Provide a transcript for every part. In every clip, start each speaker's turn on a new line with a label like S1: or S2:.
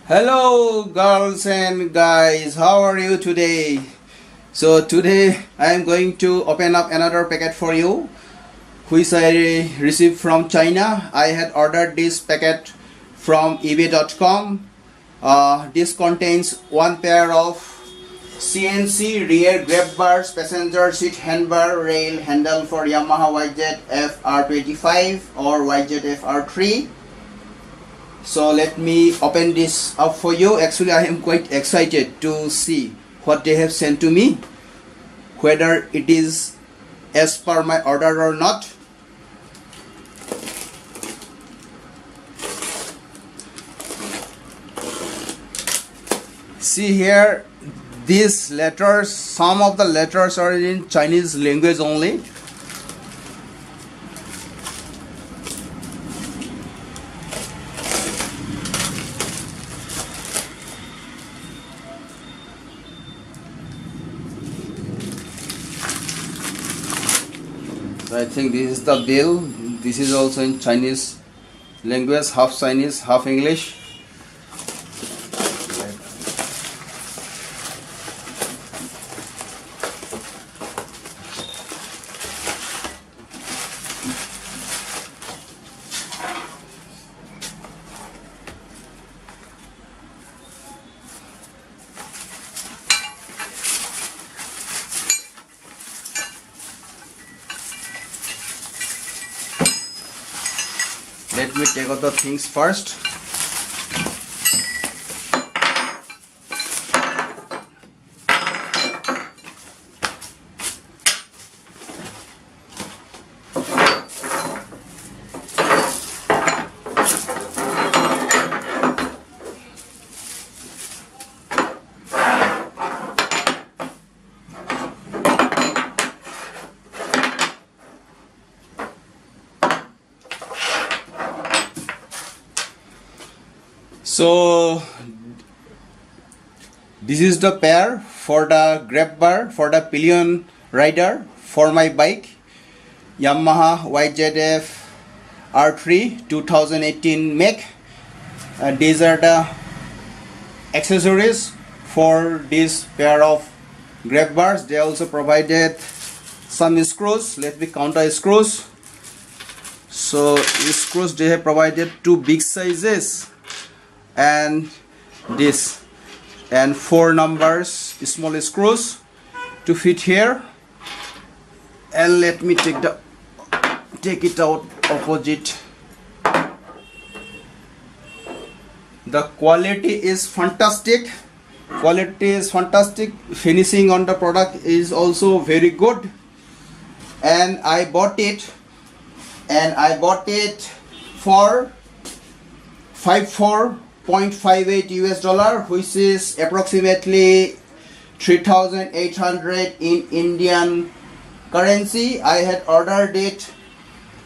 S1: Hello girls and guys, how are you today? So today I am going to open up another packet for you which I received from China. I had ordered this packet from ebay.com. This contains one pair of CNC rear grab bars, passenger seat handbar, rail handle for Yamaha YZF R25 or YZF R3. So let me open this up for you. Actually, I am quite excited to see what they have sent to me, whether it is as per my order or not. See here, these letters, some of the letters are in Chinese language only. I think this is the bill. This is also in Chinese language, half Chinese, half English. Let me take out the things first. So this is the pair for the grab bar for the pillion rider for my bike, Yamaha YZF R3 2018 make. These are the accessories for this pair of grab bars. They also provided some screws. Let me count the screws. So screws they have provided two big sizes and this, and 4 numbers small screws to fit here. And let me take it out opposite. The quality is fantastic. Finishing on the product is also very good, and I bought it for 54.58 US dollar, which is approximately 3,800 in Indian currency. I had ordered it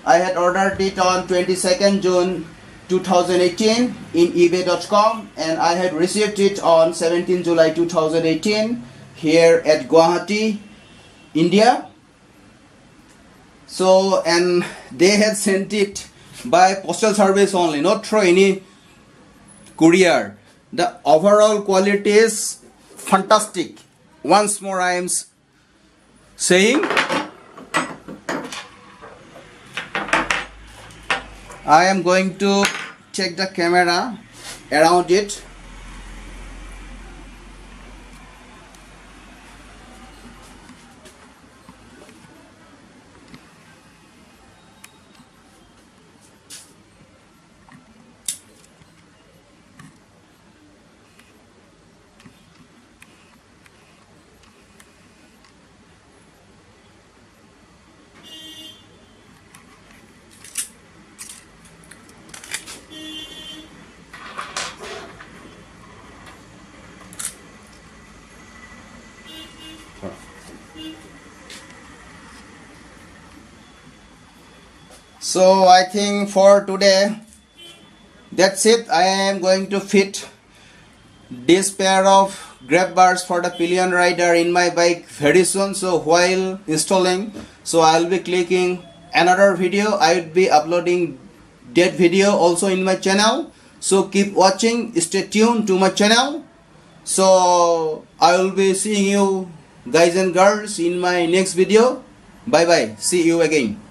S1: on 22nd June 2018 in ebay.com, and I had received it on 17 July 2018 here at Guwahati, India. So, and they had sent it by postal service only, not through any courier. The overall quality is fantastic. Once more I am saying, I am going to check the camera around it. So I think for today that's it. I am going to fit this pair of grab bars for the pillion rider in my bike very soon. So while installing, so I'll be clicking another video. I will be uploading that video also in my channel. So keep watching, stay tuned to my channel. So I will be seeing you guys and girls in my next video. Bye bye, see you again.